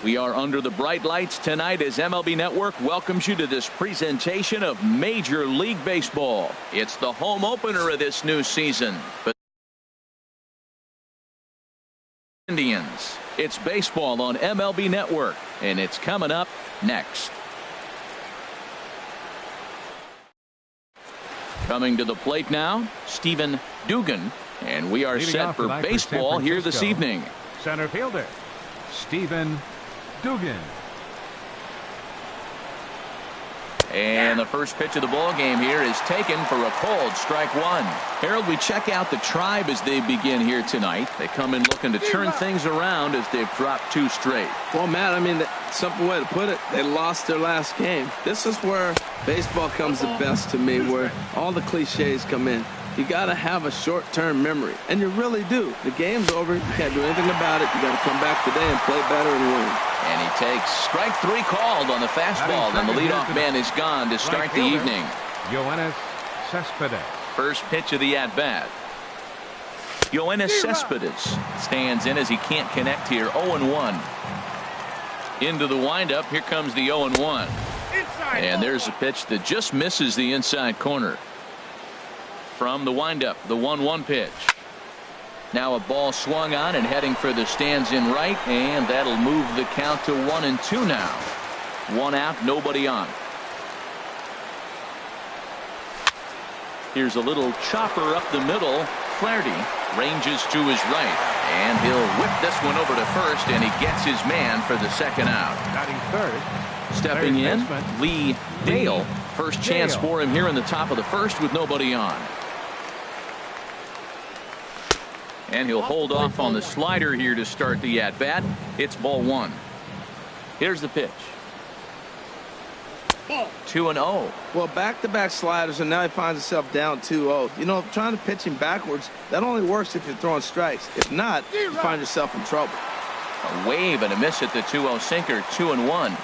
We are under the bright lights tonight as MLB Network welcomes you to this presentation of Major League Baseball. It's the home opener of this new season. But Indians. It's baseball on MLB Network, and it's coming up next. Coming to the plate now, Stephen Dugan, and we are set for baseball here this evening. Center fielder, Stephen Dugan. And the first pitch of the ball game here is taken for a cold strike one. Harold, we check out the Tribe as they begin here tonight. They come in looking to turn things around as they've dropped 2 straight. Well, Matt, I mean, simple way to put it, they lost their last game. This is where baseball comes the best to me, where all the cliches come in. You got to have a short-term memory, and you really do. The game's over. You can't do anything about it. You got to come back today and play better and win. And he takes strike 3 called on the fastball, and the leadoff man is gone to start the evening. Yoenis Cespedes. First pitch of the at-bat. Yoenis Cespedes stands in as he can't connect here. 0-1. Into the windup. Here comes the 0-1. And there's a pitch that just misses the inside corner. From the windup, the 1-1 pitch. Now a ball swung on and heading for the stands in right, and that'll move the count to 1-2 now. 1 out, nobody on. Here's a little chopper up the middle. Flaherty ranges to his right, and he'll whip this one over to first, and he gets his man for the second out. Batting third. Stepping in, Lee Dale. First chance for him here in the top of the first with nobody on. And he'll hold off on the slider here to start the at-bat. It's ball 1. Here's the pitch. 2-0. Well, back-to-back sliders, and now he finds himself down 2-0. You know, trying to pitch him backwards, that only works if you're throwing strikes. If not, you find yourself in trouble. A wave and a miss at the 2-0 sinker. 2-1.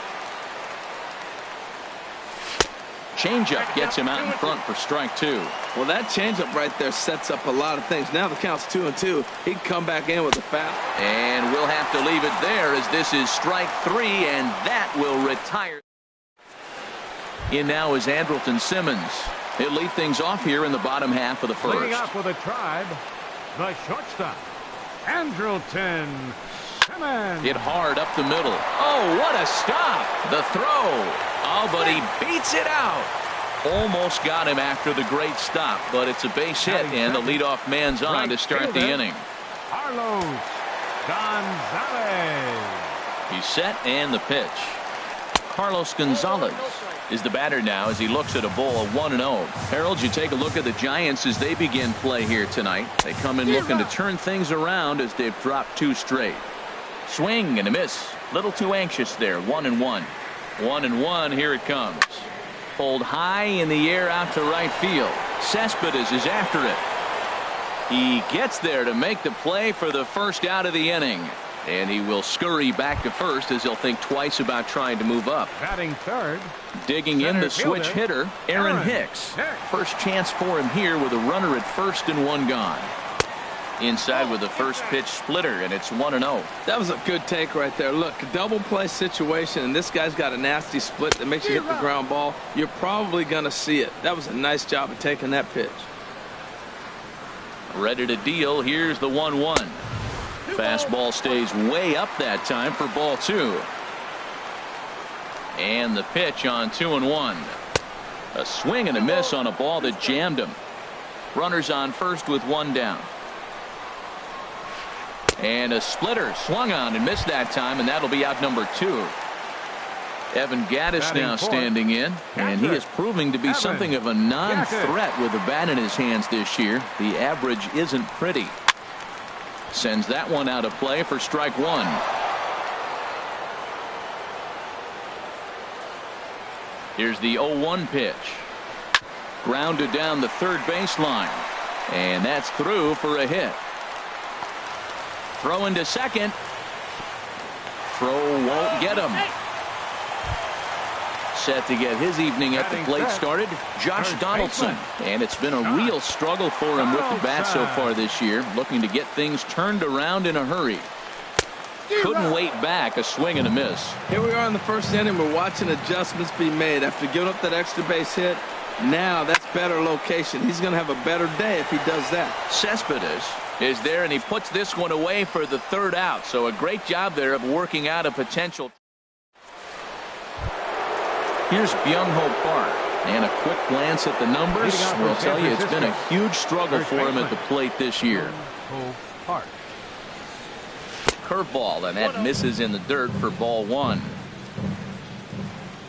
Changeup gets him out in front for strike 2. Well, that changeup right there sets up a lot of things. Now the count's 2-2. He can come back in with a foul. And we'll have to leave it there as this is strike 3, and that will retire. In now is Andrelton Simmons. He'll lead things off here in the bottom half of the first. Leading off with the Tribe, the shortstop, Andrelton Simmons. Hit hard up the middle. Oh, what a stop. The throw. Oh, but he beats it out. Almost got him after the great stop, but it's a base hit, and the leadoff man's on to start the inning. Carlos Gonzalez. He's set, and the pitch. Carlos Gonzalez is the batter now as he looks at a ball 1-0. Harold, you take a look at the Giants as they begin play here tonight. They come in looking to turn things around as they've dropped 2 straight. Swing and a miss. Little too anxious there. 1-1. 1-1. Here it comes. Pulled high in the air out to right field. Cespedes is after it. He gets there to make the play for the first out of the inning. And he will scurry back to first as he'll think twice about trying to move up. Batting third. Digging in the switch hitter, Aaron Hicks. First chance for him here with a runner at first and 1 gone. Inside with the first pitch splitter, and it's 1-0. That was a good take right there. Look, a double play situation, and this guy's got a nasty split that makes you hit the ground ball. You're probably going to see it. That was a nice job of taking that pitch. Ready to deal. Here's the 1-1. Fastball stays way up that time for ball 2. And the pitch on 2-1. A swing and a miss on a ball that jammed him. Runners on first with 1 down. And a splitter swung on and missed that time, and that'll be out number 2. Evan Gattis now standing in, and he is proving to be something of a non-threat with a bat in his hands this year. The average isn't pretty. Sends that one out of play for strike 1. Here's the 0-1 pitch. Grounded down the third baseline, and that's through for a hit. Throw into second. Throw won't get him. Set to get his evening at the plate started, Josh Donaldson. And it's been a real struggle for him with the bat so far this year, looking to get things turned around in a hurry. Couldn't wait back. A swing and a miss. Here we are in the first inning. We're watching adjustments be made after giving up that extra base hit. Now that's better location. He's going to have a better day if he does that. Cespedes is there, and he puts this one away for the third out. So a great job there of working out a potential. Here's Byung-ho Park, and a quick glance at the numbers will tell you it's been a huge struggle for him at the plate this year. Curveball, and that misses in the dirt for ball one.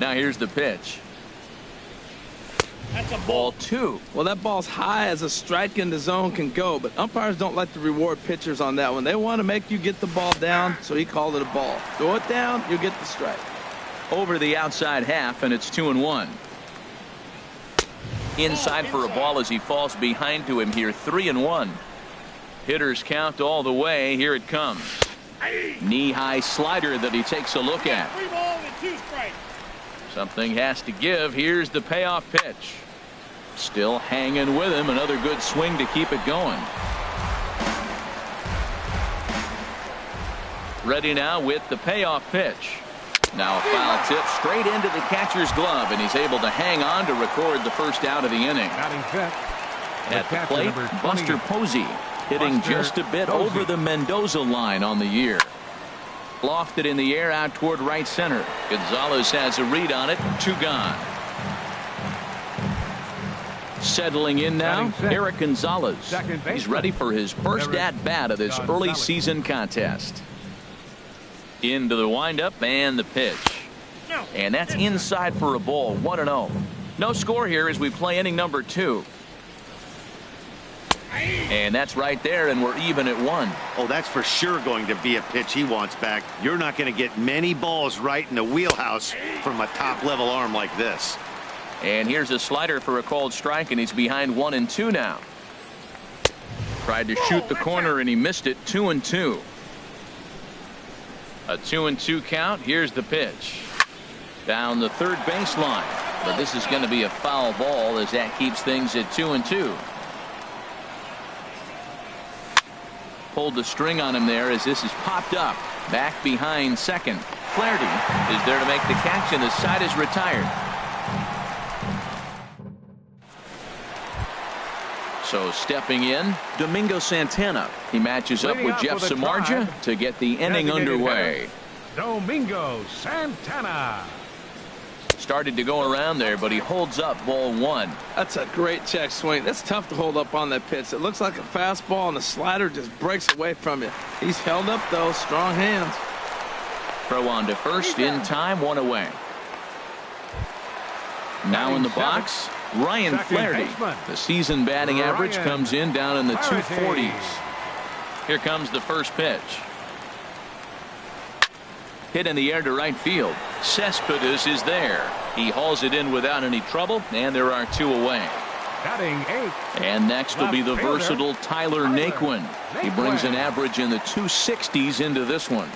Now here's the pitch. That's a ball two. Well, that ball's high as a strike in the zone can go, but umpires don't like to reward pitchers on that one. They want to make you get the ball down, so he called it a ball. Throw it down, you get the strike. Over the outside half, and it's 2-1. Inside for a ball as he falls behind to him here. 3-1. Hitters count all the way. Here it comes. Knee-high slider that he takes a look at. 3 balls and 2 strikes. Something has to give. Here's the payoff pitch. Still hanging with him. Another good swing to keep it going. Ready now with the payoff pitch. Now a foul tip straight into the catcher's glove, and he's able to hang on to record the first out of the inning. At the plate, Buster Posey hitting just a bit over the Mendoza line on the year. Lofted in the air out toward right center. Gonzalez has a read on it. 2 gone. Settling in now, Eric Gonzalez. He's ready for his first at-bat of this early season contest. Into the windup and the pitch. And that's inside for a ball. 1-0. No score here as we play inning number 2. And that's right there, and we're even at 1. Oh, that's for sure going to be a pitch he wants back. You're not going to get many balls right in the wheelhouse from a top-level arm like this. And here's a slider for a called strike, and he's behind 1-2 now. Tried to shoot the corner, and he missed it. 2-2. A 2-2 count. Here's the pitch. Down the third baseline. But this is going to be a foul ball as that keeps things at 2-2. Pulled the string on him there as this is popped up. Back behind second. Flaherty is there to make the catch, and the side is retired. So stepping in, Domingo Santana. He matches up with Jeff Samardzija to get the inning underway. Domingo Santana. Started to go around there, but he holds up ball 1. That's a great check swing. That's tough to hold up on that pitch. It looks like a fastball, and the slider just breaks away from you. He's held up, though. Strong hands. Throw on to first in time. 1 away. Now in the box, Ryan Flaherty. The season batting average comes in down in the 240s. Here comes the first pitch. Hit in the air to right field. Cespedes is there. He hauls it in without any trouble, and there are 2 away. Batting 8. And next will be the versatile Tyler Naquin. He brings an average in the 260s into this one.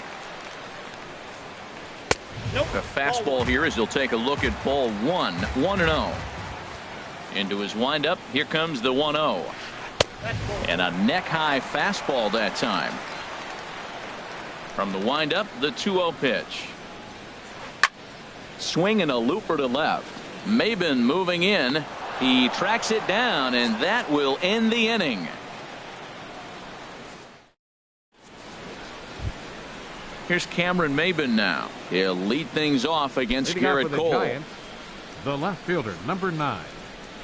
The fastball here as he'll take a look at ball 1. 1-0. Into his windup. Here comes the 1-0. And a neck-high fastball that time. From the windup, the 2-0 pitch. Swing and a looper to left. Maben moving in. He tracks it down, and that will end the inning. Here's Cameron Maben now. He'll lead things off against Garrett Cole. Giants, the left fielder, number 9.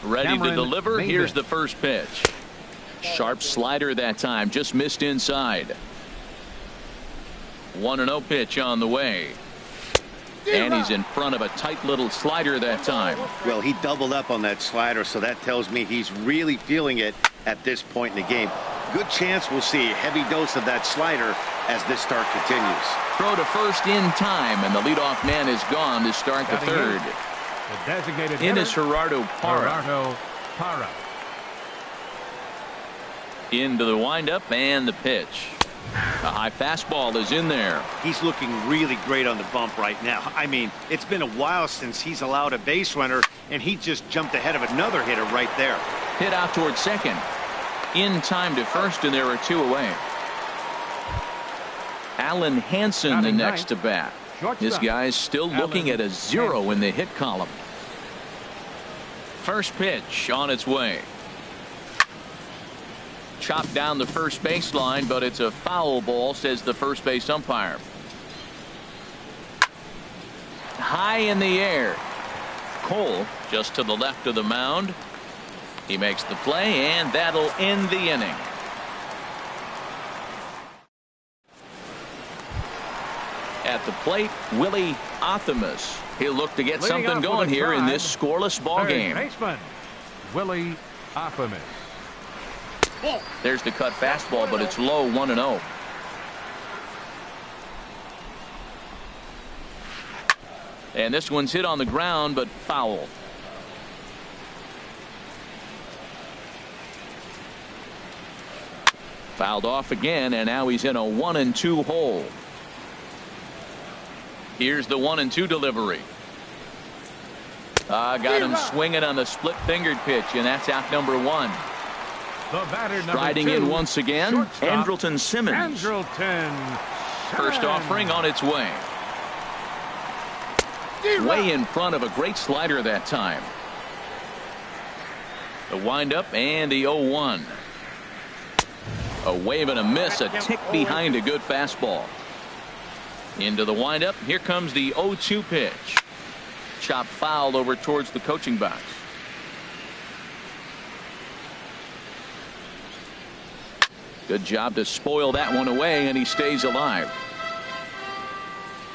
Ready Cameron to deliver. Maben. Here's the first pitch. Sharp slider that time. Just missed inside. 1-0 pitch on the way. And he's in front of a tight little slider that time. Well, he doubled up on that slider, so that tells me he's really feeling it at this point in the game. Good chance we'll see a heavy dose of that slider as this start continues. Throw to first in time, and the leadoff man is gone to start the third. The designated In hitter, is Gerardo Parra. Gerardo Parra. Into the windup and the pitch. A high fastball is in there. He's looking really great on the bump right now. I mean, it's been a while since he's allowed a base runner, and he just jumped ahead of another hitter right there. Hit out toward second. In time to first, and there are 2 away. Alan Hansen the next to bat. This guy's still looking at a 0 in the hit column. First pitch on its way. Chopped down the first baseline, but it's a foul ball, says the first base umpire. High in the air. Cole just to the left of the mound. He makes the play, and that'll end the inning. At the plate, Willie Athamas. He'll look to get something going here in this scoreless ball game. Baseman, Willie Athamas. There's the cut fastball, but it's low, 1-0. And this one's hit on the ground, but foul. Fouled off again, and now he's in a 1-2 hole. Here's the 1-2 delivery. Got him swinging on the split-fingered pitch, and that's out number 1. Striding in once again, Andrelton Simmons. First offering on its way. Way in front of a great slider that time. The windup and the 0-1. A wave and a miss, a tick behind a good fastball. Into the windup. Here comes the 0-2 pitch. Chop foul over towards the coaching box. Good job to spoil that one away, and he stays alive.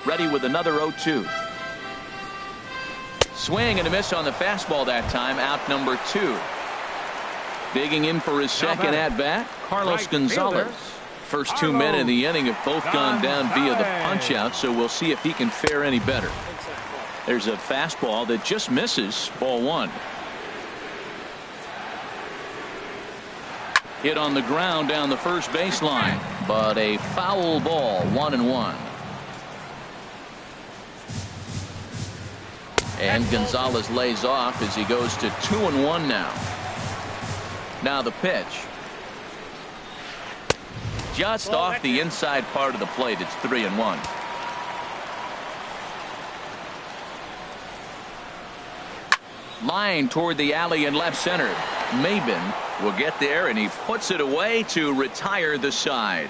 Ready with another 0-2. Swing and a miss on the fastball that time. Out number 2. Digging in for his second at bat, Carlos Gonzalez. First 2 men in the inning have both gone down via the punch out, so we'll see if he can fare any better. There's a fastball that just misses, ball 1. Hit on the ground down the first baseline, but a foul ball, 1-1. And Gonzalez lays off as he goes to 2-1 now. Now the pitch. Just off the inside part of the plate. It's 3-1. Line toward the alley in left center. Maben will get there, and he puts it away to retire the side.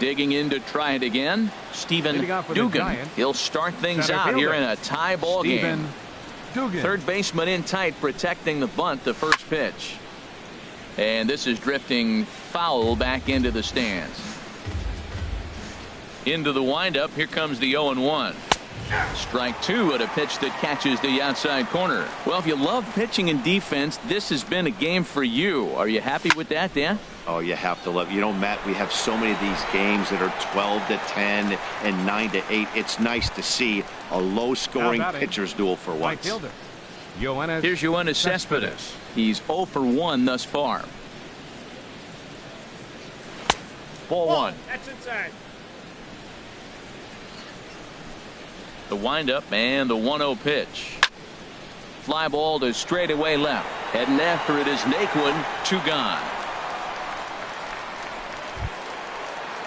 Digging in to try it again, Stephen Dugan. He'll start things out here in a tie ball game. Third baseman in tight, protecting the bunt, the first pitch. And this is drifting foul back into the stands. Into the windup. Here comes the 0-1. Strike 2 at a pitch that catches the outside corner. Well, if you love pitching and defense, this has been a game for you. Are you happy with that, Dan? Oh, you have to love. You know, Matt, we have so many of these games that are 12-10 and 9-8. It's nice to see a low-scoring pitcher's duel for once. Here's Yoenis Cespedes. He's 0 for 1 thus far. Ball 1. That's inside. The windup and the 1-0 pitch. Fly ball to straightaway left. Heading after it is Naquin. 2 gone.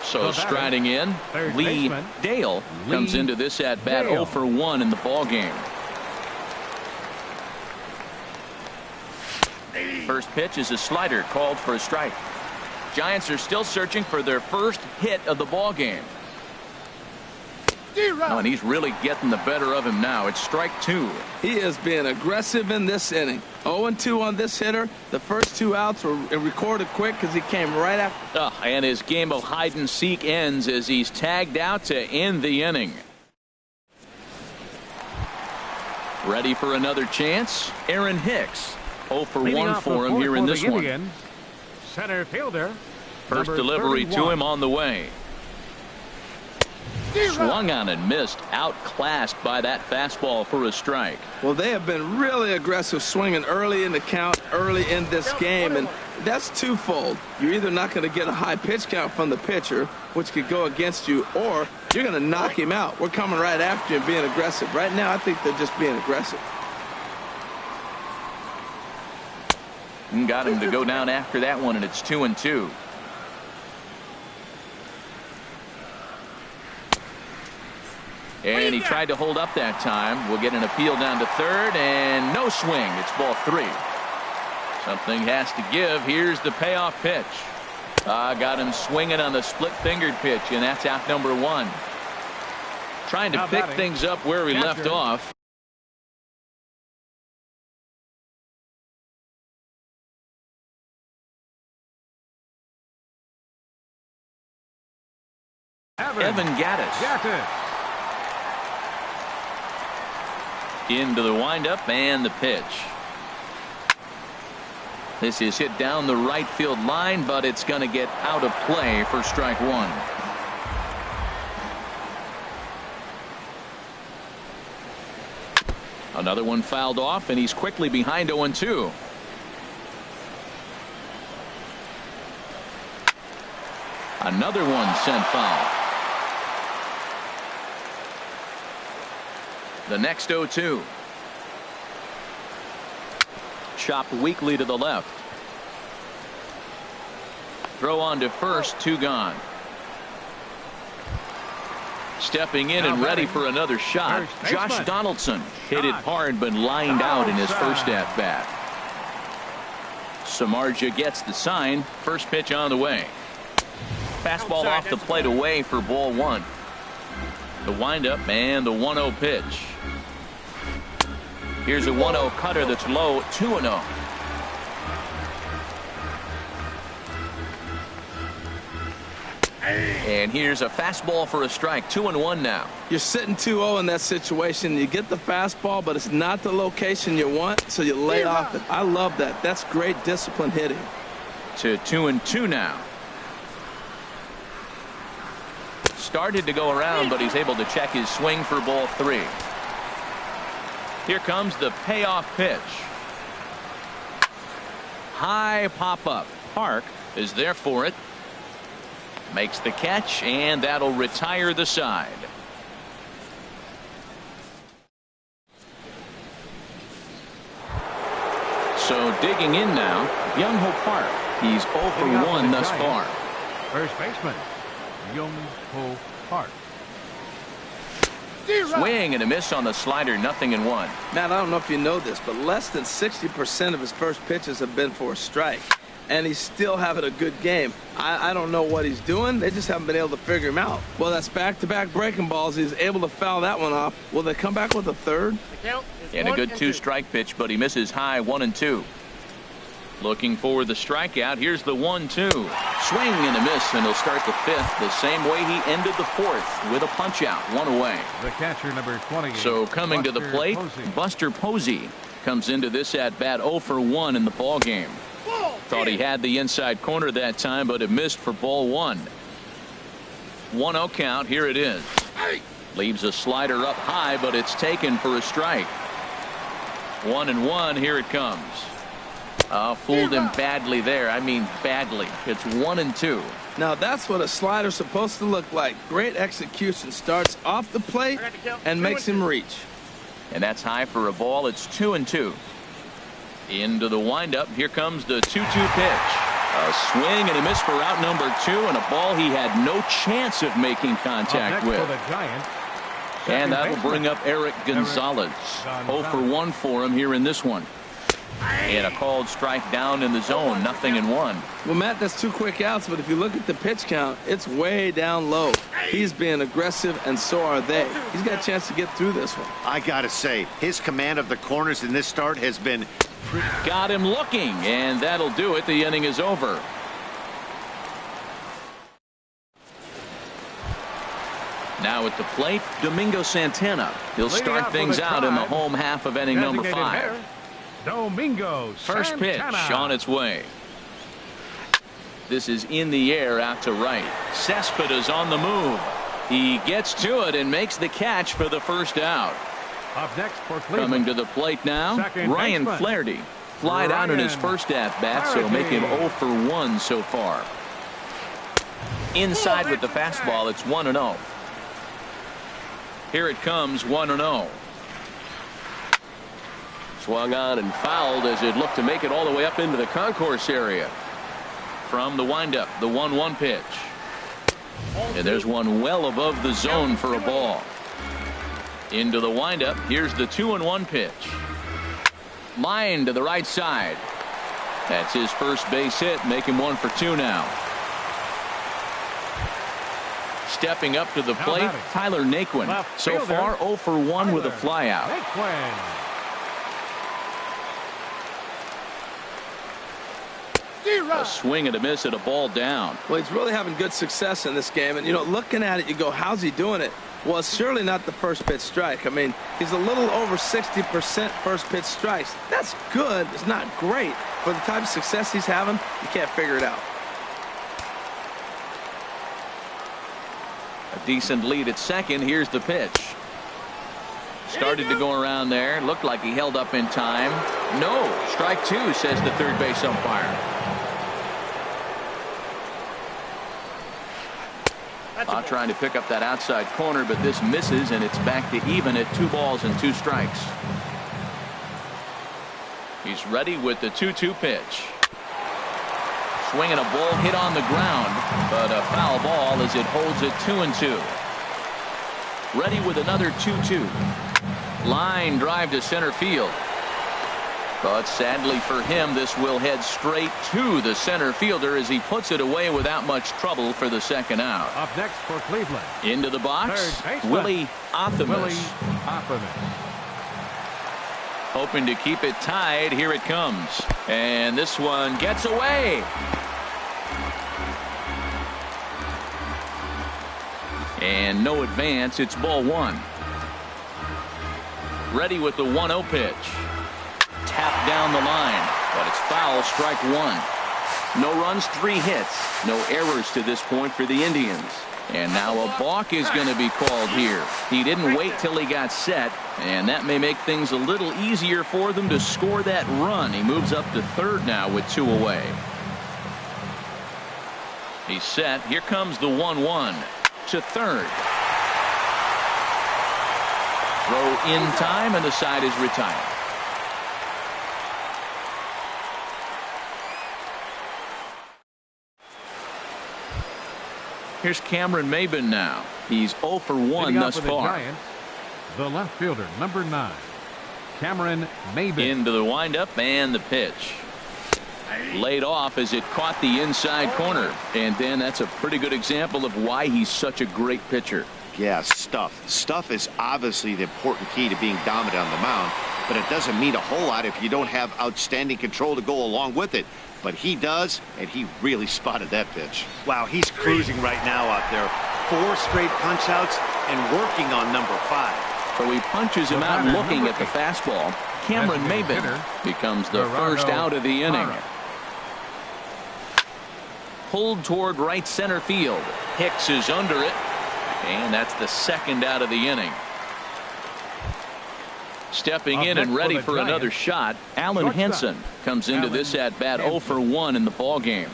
So striding in, Lee Dale comes into this at bat 0 for 1 in the ball game. First pitch is a slider called for a strike. Giants are still searching for their first hit of the ball game. Oh, and he's really getting the better of him now. It's strike 2. He is being aggressive in this inning. 0-2 on this hitter. The first 2 outs were recorded quick because he came right after. And his game of hide and seek ends as he's tagged out to end the inning. Ready for another chance? Aaron Hicks. 0 for 1 for him here in this one. Center fielder. First delivery 31. To him on the way. Swung on and missed. Outclassed by that fastball for a strike. Well, they have been really aggressive swinging early in the count, early in this game, and that's twofold. You're either not going to get a high pitch count from the pitcher, which could go against you, or you're going to knock him out. We're coming right after you and being aggressive. Right now, I think they're just being aggressive. And got him to go down after that one, and it's 2-2. And he tried to hold up that time. We'll get an appeal down to third, and no swing. It's ball 3. Something has to give. Here's the payoff pitch. Got him swinging on the split-fingered pitch, and that's out number 1. Trying to pick things up where we left off. Evan Gattis. Into the windup and the pitch. This is hit down the right field line, but it's going to get out of play for strike 1. Another one fouled off, and he's quickly behind 0-2. Another one sent foul. The next 0-2. Chopped weakly to the left. Throw on to first, 2 gone. Stepping in and ready for another shot. Josh Donaldson hit it hard but lined out in his first at bat. Samardzija gets the sign. First pitch on the way. Fastball off the plate away for ball 1. The windup and the 1-0 pitch. Here's a 1-0 cutter that's low, 2-0. And here's a fastball for a strike, 2-1 now. You're sitting 2-0 in that situation. You get the fastball, but it's not the location you want, so you lay off it. I love that. That's great disciplined hitting. To 2-2 now. Started to go around, but he's able to check his swing for ball 3. Here comes the payoff pitch. High pop-up. Park is there for it. Makes the catch, and that'll retire the side. So digging in now, Young-Ho Park. He's 0 for 1 thus far. First baseman, Young-Ho Park. Swing and a miss on the slider, 0-1. Matt, I don't know if you know this, but less than 60% of his first pitches have been for a strike. And he's still having a good game. I don't know what he's doing. They just haven't been able to figure him out. Well, that's back-to-back breaking balls. He's able to foul that one off. Will they come back with a third? And a good 2-strike pitch, but he misses high, 1-2. Looking for the strikeout. Here's the 1-2. Swing and a miss, and he'll start the 5th the same way he ended the 4th with a punch-out, 1 away. The catcher, number 28. So coming to the plate, Buster Posey comes into this at-bat 0 for 1 in the ball game. Thought he had the inside corner that time, but it missed for ball 1. 1-0 count. Here it is. Leaves a slider up high, but it's taken for a strike. 1-1. Here it comes. Fooled him badly there. I mean badly. It's 1-2. Now that's what a slider's supposed to look like. Great execution. Starts off the plate and makes him reach. And that's high for a ball. It's 2-2. Into the windup. Here comes the 2-2 pitch. A swing and a miss for out number 2, and a ball he had no chance of making contact with. And that'll bring up Eric Gonzalez. 0 for 1 for him here in this one. And a called strike down in the zone, 0-1. Well, Matt, that's 2 quick outs, but if you look at the pitch count, it's way down low. He's being aggressive, and so are they. He's got a chance to get through this one. I got to say, his command of the corners in this start has been... Got him looking, and that'll do it. The inning is over. Now at the plate, Domingo Santana. He'll start things out in the home half of inning number 5. Domingo First pitch on its way. This is in the air out to right. Cespedes on the move. He gets to it and makes the catch for the first out. Up next for Cleveland. Coming to the plate now, Ryan Flaherty. Flied out in his first at-bat, so make him 0 for 1 so far. Inside with the fastball, it's 1-0. Here it comes, 1-0. Swung on and fouled as it looked to make it all the way up into the concourse area. From the windup, the 1-1 pitch. And there's one well above the zone for a ball. Into the windup. Here's the 2-1 pitch. Line to the right side. That's his first base hit. Make him 1 for 2 now. Stepping up to the plate, Tyler Naquin. So far 0 for 1 with a flyout. A swing and a miss at a ball down. Well, he's really having good success in this game. And, you know, looking at it, you go, how's he doing it? Well, it's surely not the first pitch strike. I mean, he's a little over 60% first pitch strikes. That's good. It's not great. For the type of success he's having, you can't figure it out. A decent lead at second. Here's the pitch. Started to go around there. Looked like he held up in time. No. Strike 2, says the third base umpire. Trying to pick up that outside corner, but this misses, and it's back to even at 2 balls and 2 strikes. He's ready with the 2-2 pitch. Swinging a ball hit on the ground, but a foul ball as it holds it 2-2. Ready with another 2-2. Line drive to center field. But sadly for him, this will head straight to the center fielder as he puts it away without much trouble for the second out. Up next for Cleveland. Into the box, Willie Athamas. Hoping to keep it tied. Here it comes. And this one gets away. And no advance. It's ball 1. Ready with the 1-0 pitch. Tap down the line, but it's foul. Strike 1. No runs, 3 hits. No errors to this point for the Indians. And now a balk is going to be called here. He didn't wait till he got set, and that may make things a little easier for them to score that run. He moves up to third now with 2 away. He's set. Here comes the 1-1 to third. Throw in time, and the side is retired. Here's Cameron Maybin now. He's 0 for 1 thus far. Giants, the left fielder, number 9, Cameron Maybin. Into the windup and the pitch. Laid off as it caught the inside corner. And then that's a pretty good example of why he's such a great pitcher. Yeah, stuff. Stuff is obviously the important key to being dominant on the mound, but it doesn't mean a whole lot if you don't have outstanding control to go along with it. But he does, and he really spotted that pitch. Wow, he's cruising right now out there. 4 straight punch-outs and working on number 5. So he punches him out looking at the fastball. Cameron Maybin becomes the first out of the inning. Pulled toward right center field. Hicks is under it, and that's the second out of the inning. Stepping in and ready for another shot, Allen Henson comes into this at bat 0 for 1 in the ball game.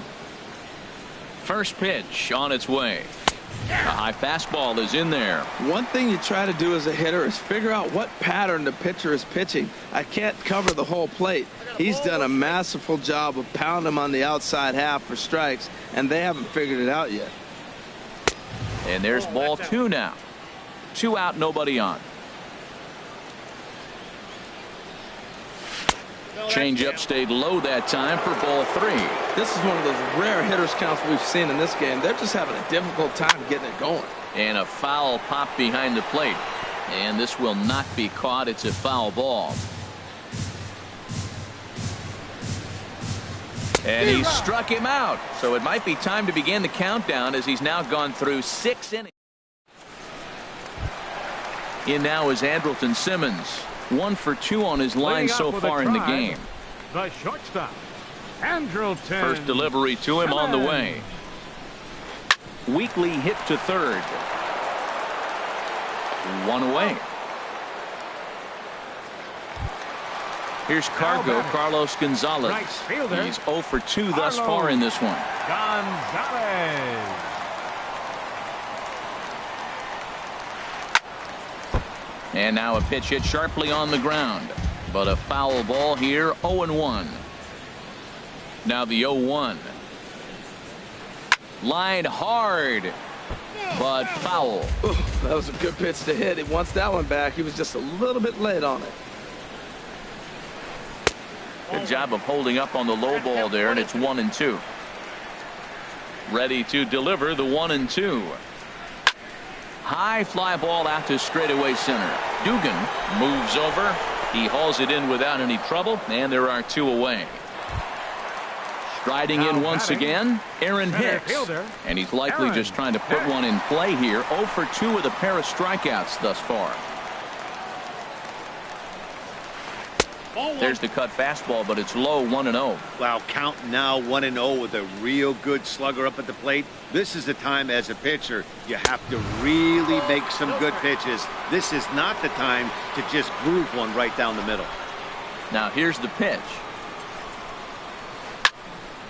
First pitch on its way. A high fastball is in there. One thing you try to do as a hitter is figure out what pattern the pitcher is pitching. I can't cover the whole plate. He's done a masterful job of pounding him on the outside half for strikes, and they haven't figured it out yet. And there's ball 2 now. 2 out, nobody on. Changeup stayed low that time for ball 3. This is one of those rare hitters counts we've seen in this game. They're just having a difficult time getting it going. And a foul pop behind the plate. And this will not be caught. It's a foul ball. And he struck him out. So it might be time to begin the countdown as he's now gone through 6 innings. In now is Andrelton Simmons. 1 for 2 on his line so far in the game. The shortstop, Andrelton. First delivery to him on the way. Weakly hit to third. 1 away. Here's Carlos Gonzalez. He's 0 for 2 thus far in this one. Gonzalez. And now a pitch hit sharply on the ground. But a foul ball here, 0-1. Now the 0-1. Line hard. but foul. Ooh, that was a good pitch to hit. He wants that one back. He was just a little bit late on it. Good job of holding up on the low ball there, and it's 1-2. Ready to deliver the 1-2. High fly ball out to straightaway center. Dugan moves over. He hauls it in without any trouble, and there are 2 away. Striding in once again, Aaron Hicks. And he's likely just trying to put one in play here. 0 for 2 with a pair of strikeouts thus far. There's the cut fastball, but it's low, 1-0. Wow, count now 1-0 with a real good slugger up at the plate. This is the time as a pitcher you have to really make some good pitches. This is not the time to just groove one right down the middle. Now here's the pitch.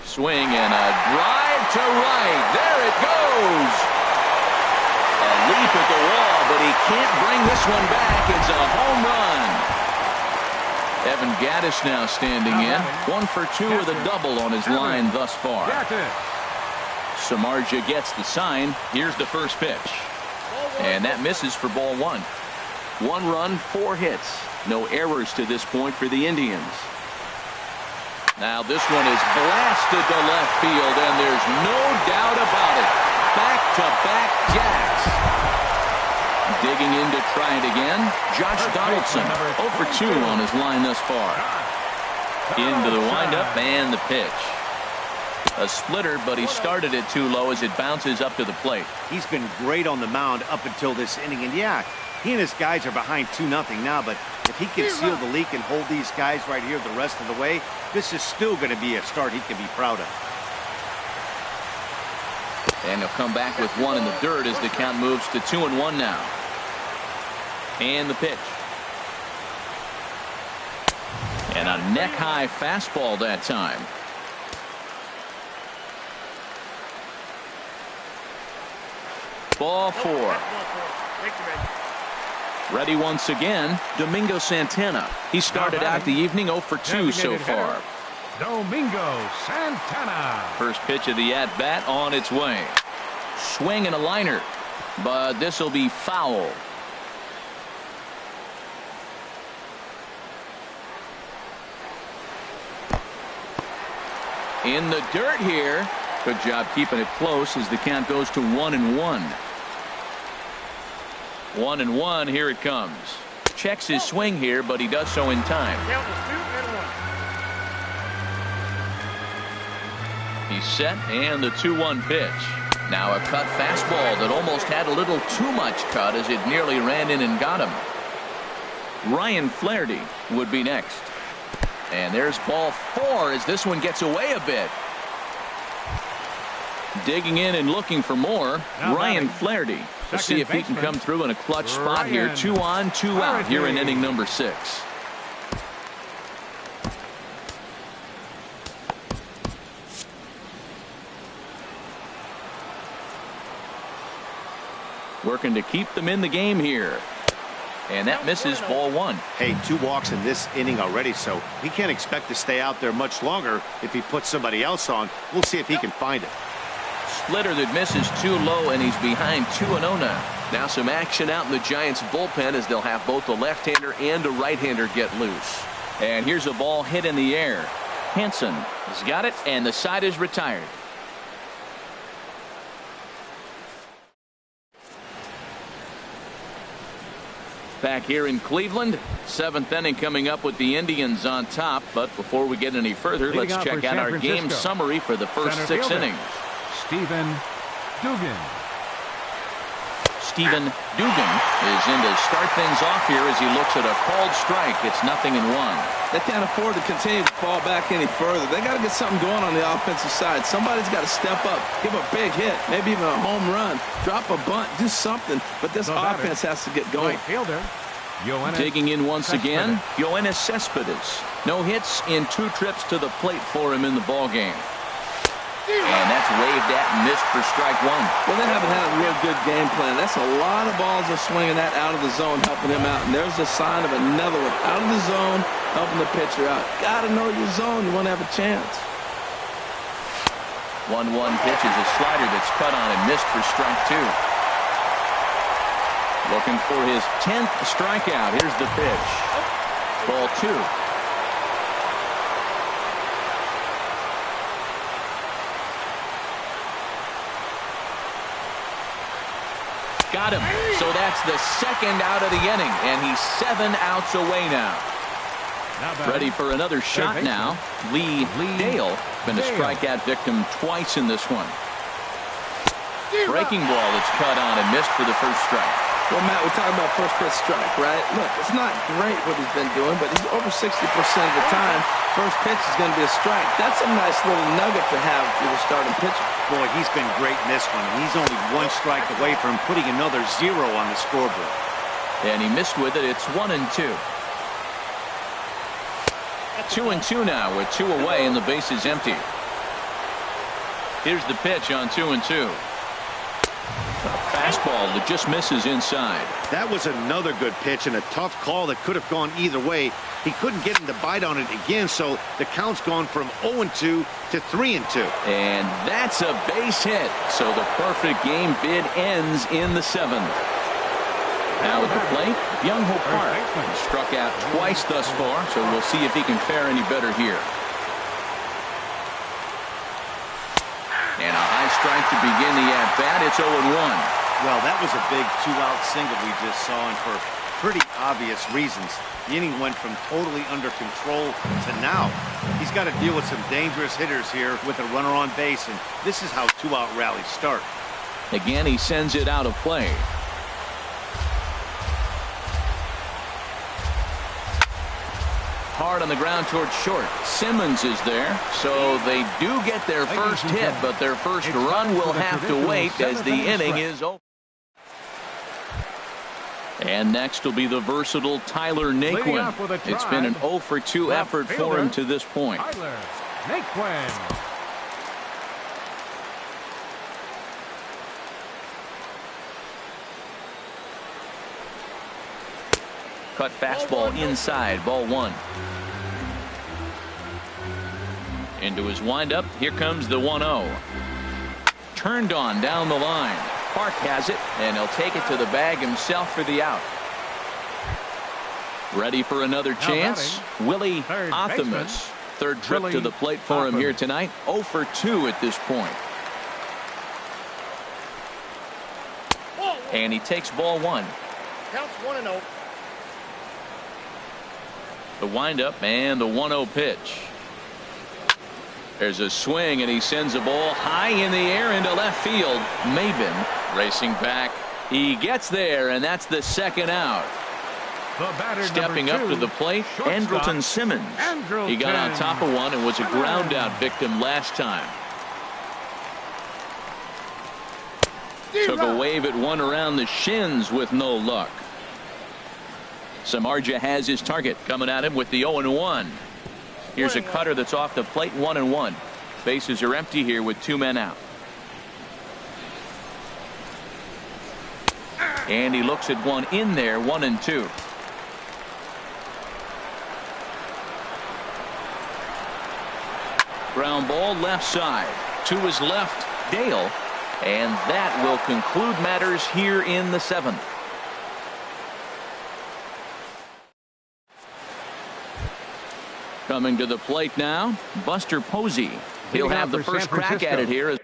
Swing and a drive to right. There it goes. A leap at the wall, but he can't bring this one back. It's a home run. Evan Gaddis now standing in. 1 for 2 with a double on his line thus far. Samardzija gets the sign. Here's the first pitch. And that misses for ball 1. 1 run, 4 hits. No errors to this point for the Indians. Now this one is blasted to left field, and there's no doubt about it. Back-to-back jacks. Digging in to try it again, Josh Donaldson. 0 for 2 on his line thus far. Into the windup and the pitch. A splitter, but he started it too low as it bounces up to the plate. He's been great on the mound up until this inning, and yeah, he and his guys are behind 2-0 now, but if he can seal the leak and hold these guys right here the rest of the way, this is still going to be a start he can be proud of. And he'll come back with 1 in the dirt as the count moves to 2-1 now. And the pitch. And a neck-high fastball that time. Ball 4. Ready once again, Domingo Santana. He started out the evening 0 for 2 so far. Domingo Santana. First pitch of the at-bat on its way. Swing and a liner, but this will be foul. In the dirt here. Good job keeping it close as the count goes to 1-1. 1-1, here it comes. Checks his swing here, but he does so in time. He's set, and the 2-1 pitch. Now a cut fastball that almost had a little too much cut as it nearly ran in and got him. Ryan Flaherty would be next. And there's ball 4 as this one gets away a bit. Digging in and looking for more, Ryan Flaherty. We'll see if he can come through in a clutch spot here. 2 on, 2 out here in inning number 6. Working to keep them in the game here. And that misses ball 1. Hey, 2 walks in this inning already, so he can't expect to stay out there much longer if he puts somebody else on. We'll see if he can find it. Splitter that misses too low, and he's behind 2-0 now. Now some action out in the Giants bullpen as they'll have both a left-hander and a right-hander get loose. And here's a ball hit in the air. Hanson has got it, and the side is retired. Back here in Cleveland, 7th inning coming up with the Indians on top. But before we get any further, let's check out our game summary for the first 6 innings. Stephen Dugan. Stephen Dugan is in to start things off here as he looks at a called strike. It's 0-1. They can't afford to continue to fall back any further. They got to get something going on the offensive side. Somebody's got to step up, give a big hit, maybe even a home run, drop a bunt, do something. But this offense has to get going. Digging in once again, Yoenis Cespedes. No hits in 2 trips to the plate for him in the ballgame. And that's waved at and missed for strike 1. Well, they haven't had a real good game plan. That's a lot of balls they're swinging at out of the zone, helping him out. And there's a sign of another one out of the zone, helping the pitcher out. Got to know your zone. You want to have a chance. 1-1 pitch is a slider that's cut on and missed for strike 2. Looking for his 10th strikeout. Here's the pitch. Ball 2. Got him. So that's the second out of the inning, and he's 7 outs away now. Ready for another shot now. Lee Dale been a strikeout victim twice in this one. Breaking ball that's cut on and missed for the first strike. Well, Matt, we're talking about first pitch strike, right? Look, it's not great what he's been doing, but he's over 60% of the time. First pitch is going to be a strike. That's a nice little nugget to have for the starting pitcher. Boy, he's been great in this one. He's only 1 strike away from putting another 0 on the scoreboard. And he missed with it. It's 1-2. 2-2 now with 2 away and the base is empty. Here's the pitch on 2-2. A fastball that just misses inside. That was another good pitch and a tough call that could have gone either way. He couldn't get him to bite on it again, so the count's gone from 0-2 to 3-2. And that's a base hit. So the perfect game bid ends in the 7th. Now at the plate, Byung-ho Park. He struck out twice thus far, so we'll see if he can fare any better here. And a high strike to begin the at-bat. It's 0-1. Well, that was a big 2-out single we just saw, and for pretty obvious reasons. The inning went from totally under control to now. He's got to deal with some dangerous hitters here with a runner on base, and this is how 2-out rallies start. Again, he sends it out of play. Hard on the ground towards short. Simmons is there, so they do get their first hit, but their first run will have to wait as the inning is over. And next will be the versatile Tyler Naquin. It's been an 0-for-2 effort for him to this point. Tyler Naquin. Cut fastball inside, ball 1. Into his windup, here comes the 1-0. Turned on down the line. Park has it, and he'll take it to the bag himself for the out. Ready for another chance? Willie Othamus. Third trip to the plate for him here tonight. 0-for-2 at this point. And he takes ball 1. Counts 1-0. The windup and the 1-0 pitch. There's a swing, and he sends a ball high in the air into left field. Maben racing back. He gets there, and that's the second out. Stepping up to the plate, Andrelton Simmons. He got on top of one and was a ground out victim last time. Took a wave at one around the shins with no luck. Samardzija has his target coming at him with the 0-1. Here's a cutter that's off the plate, 1-1. Bases are empty here with 2 men out. And he looks at one in there, 1-2. Ground ball left side. To his left, Dale. And that will conclude matters here in the 7th. Coming to the plate now, Buster Posey. He'll have the first crack at it here.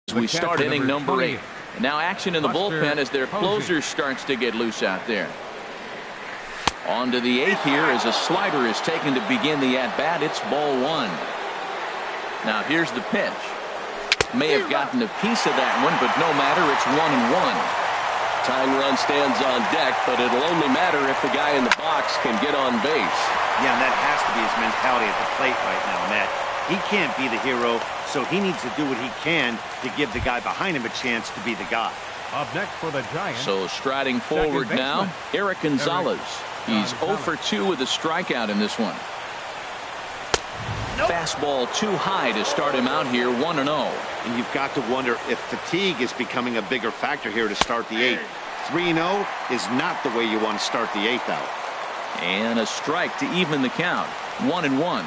As we start inning number 8. And now action in the bullpen as their closer starts to get loose out there. On to the 8th here as a slider is taken to begin the at-bat. It's ball 1. Now here's the pitch. May have gotten a piece of that one, but no matter, it's 1-1. Tying run stands on deck, but it'll only matter if the guy in the box can get on base. Yeah, and that has to be his mentality at the plate right now, Matt. He can't be the hero, so he needs to do what he can to give the guy behind him a chance to be the guy. Up next for the Giants. So striding forward now, Eric Gonzalez. He's 0-for-2 with a strikeout in this one. Fastball too high to start him out here, 1-0. And you've got to wonder if fatigue is becoming a bigger factor here to start the 8th. 3-0 is not the way you want to start the 8th out. And a strike to even the count, 1-1.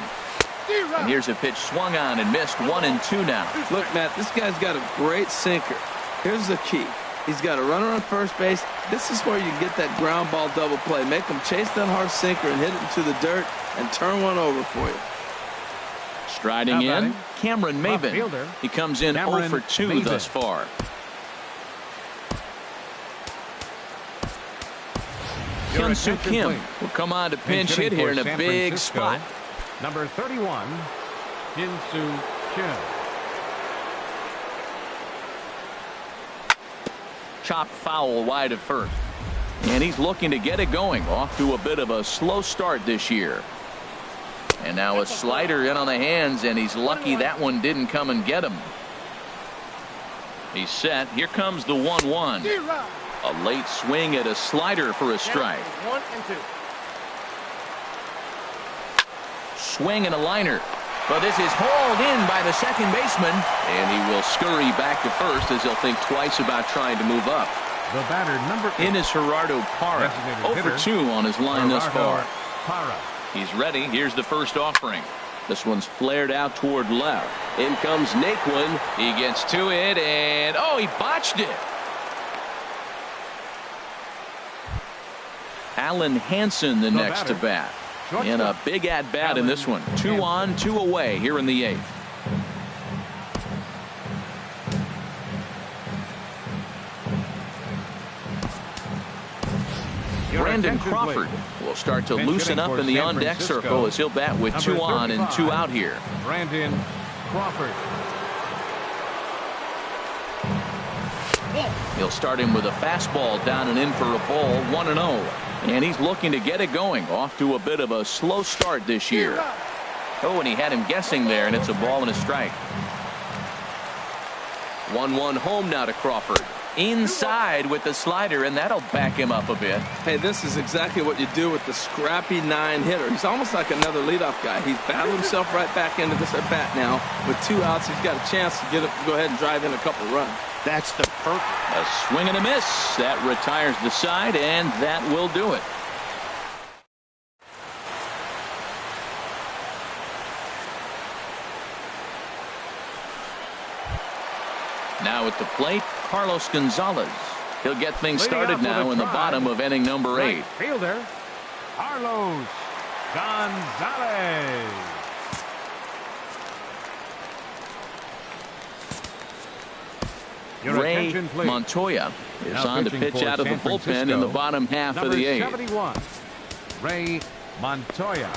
And here's a pitch swung on and missed. 1-2 now. Look, Matt, this guy's got a great sinker. Here's the key. He's got a runner on first base. This is where you get that ground ball double play. Make him chase that hard sinker and hit it into the dirt and turn one over for you. Striding in, Cameron Maven. He comes in 0 for 2 thus far. Hyun-Soo Kim will come on to pinch hit here in a big spot. Number 31, Hyun-Soo Kim. Chopped foul wide of first. And he's looking to get it going. Off to a bit of a slow start this year. And now a slider in on the hands, and he's lucky that one didn't come and get him. He's set. Here comes the 1-1. A late swing at a slider for a strike. 1-2. Swing and a liner. But this is hauled in by the second baseman, and he will scurry back to first as he'll think twice about trying to move up. The batter, number 8. In is Gerardo Parra. 0 for 2 on his line thus far. Parra. He's ready. Here's the first offering. This one's flared out toward left. In comes Naquin. He gets to it, and he botched it. Alan Hansen the next to bat. And a big at-bat in this one. 2 on, 2 away here in the 8th. Brandon Crawford will start to loosen up in the on-deck circle as he'll bat with 2 on and 2 out here. Brandon Crawford. He'll start him with a fastball down and in for a ball. 1-0. And he's looking to get it going. Off to a bit of a slow start this year. And he had him guessing there, and it's a ball and a strike. 1-1 home now to Crawford. Inside with the slider, and that'll back him up a bit. Hey, this is exactly what you do with the scrappy 9-hitter. He's almost like another leadoff guy. He's battled himself right back into this at bat now. With 2 outs, he's got a chance to go ahead and drive in a couple runs. That's the perfect. A swing and a miss. That retires the side, and that will do it. Now at the plate, Carlos Gonzalez. He'll get things started now in the bottom of inning number 8. Right fielder, Carlos Gonzalez. Ray Montoya is on to pitch out of the bullpen in the bottom half of the 8th. 71, Ray Montoya.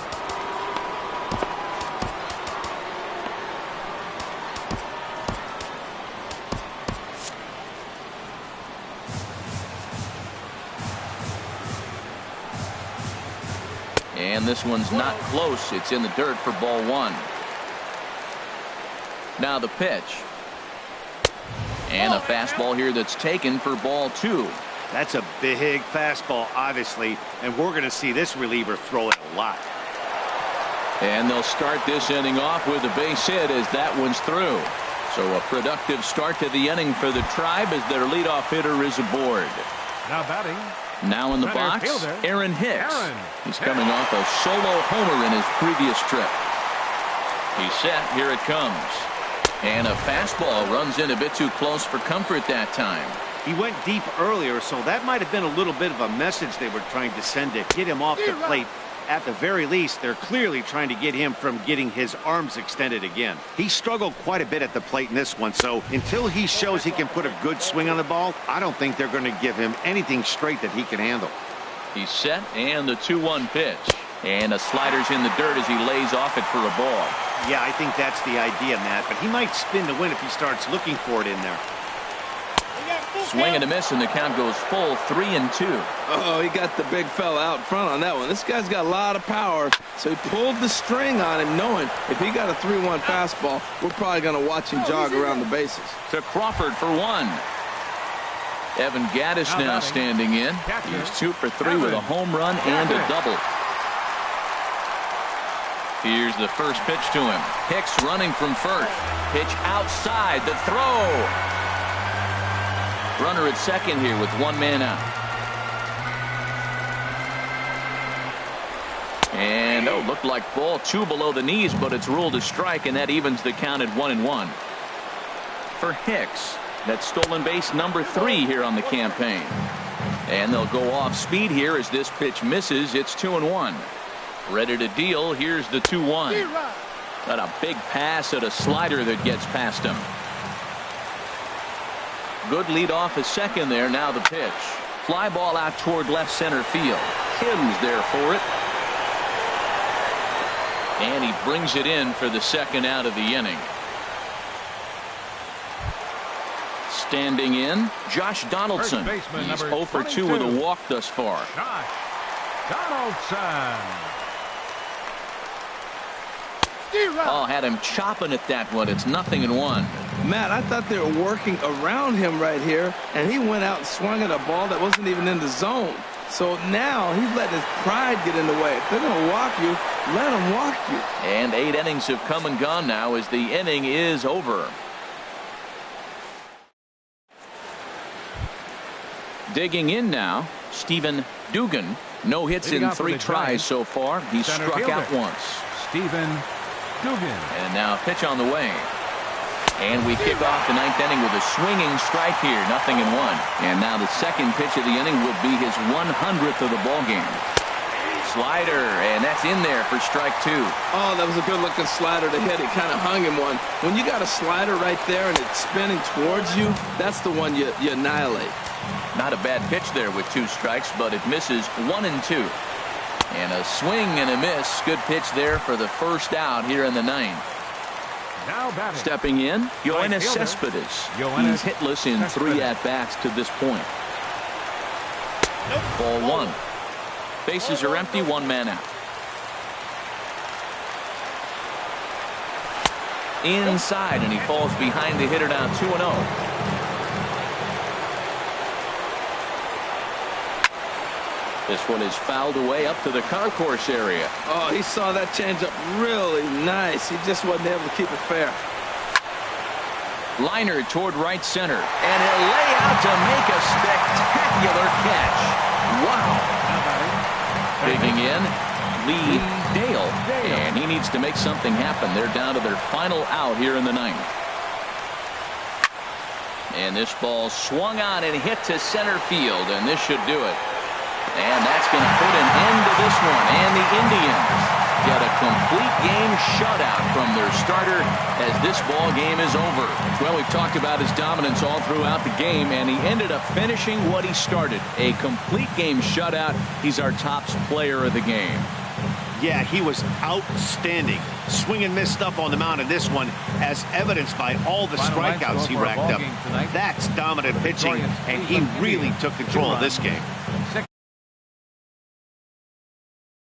And this one's not close. It's in the dirt for ball 1. Now the pitch. And a fastball here that's taken for ball 2. That's a big fastball, obviously, and we're going to see this reliever throw it a lot. And they'll start this inning off with a base hit as that one's through. So a productive start to the inning for the Tribe as their leadoff hitter is aboard. Now batting. Now in the box, Aaron Hicks. He's coming off a solo homer in his previous trip. He's set. Here it comes. And a fastball runs in a bit too close for comfort that time. He went deep earlier, so that might have been a little bit of a message they were trying to send to get him off the plate. At the very least, they're clearly trying to get him from getting his arms extended again. He struggled quite a bit at the plate in this one, so until he shows he can put a good swing on the ball, I don't think they're going to give him anything straight that he can handle. He's set, and the 2-1 pitch. And a slider's in the dirt as he lays off it for a ball. Yeah, I think that's the idea, Matt, but he might spin to win if he starts looking for it in there. Swing and a miss, and the count goes full 3-2. Oh, he got the big fella out front on that one. This guy's got a lot of power, so he pulled the string on him, knowing if he got a 3-1 fastball, we're probably going to watch him jog around the bases. To Crawford for 1. Evan Gaddis now standing in. He's 2 for 3 with a home run and a double. Here's the first pitch to him. Hicks running from first. Pitch outside. The throw. Runner at second here with 1 man out. And No, looked like ball 2 below the knees, but it's ruled a strike, and that evens the count at 1-1. For Hicks, that's stolen base number 3 here on the campaign. And they'll go off speed here as this pitch misses. It's 2-1. Ready to deal. Here's the 2-1. Got a big pass at a slider that gets past him. Good lead off at second there. Now the pitch. Fly ball out toward left center field. Kim's there for it. And he brings it in for the second out of the inning. Standing in, Josh Donaldson. He's 0 for 2 with a walk thus far. Josh Donaldson. Oh, had him chopping at that one. It's 0-1. Matt, I thought they were working around him right here, and he went out and swung at a ball that wasn't even in the zone. So now he's letting his pride get in the way. If they're going to walk you, let them walk you. And 8 innings have come and gone now as the inning is over. Digging in now, Stephen Dugan. No hits in 3 tries so far. He's struck out once. Stephen Dugan. And now a pitch on the way. And we kick off the 9th inning with a swinging strike here. 0-1. And now the second pitch of the inning would be his 100th of the ball game. Slider, and that's in there for strike 2. Oh, that was a good looking slider to hit. It kind of hung him one. When you got a slider right there and it's spinning towards you, that's the one you annihilate. Not a bad pitch there with 2 strikes, but it misses 1 and 2. And a swing and a miss. Good pitch there for the first out here in the 9th. Now batting. Stepping in, Yoenis fielder, Cespedes. Yoenis He's hitless in 3 at-bats to this point. Ball 1. Bases are empty, 1 man out. Inside, and he falls behind the hitter now 2-0. This one is fouled away up to the concourse area. Oh, he saw that changeup really nice. He just wasn't able to keep it fair. Liner toward right center. And he'll lay out to make a spectacular catch. Wow. Digging in, Lee Dale. And he needs to make something happen. They're down to their final out here in the 9th. And this ball swung on and hit to center field. And this should do it. And that's going to put an end to this one. And the Indians get a complete game shutout from their starter as this ball game is over. Well, we've talked about his dominance all throughout the game, and he ended up finishing what he started. A complete game shutout. He's our top player of the game. Yeah, he was outstanding. Swing and miss stuff on the mound in this one, as evidenced by all the strikeouts he racked up. That's dominant pitching, and he really took control of this game.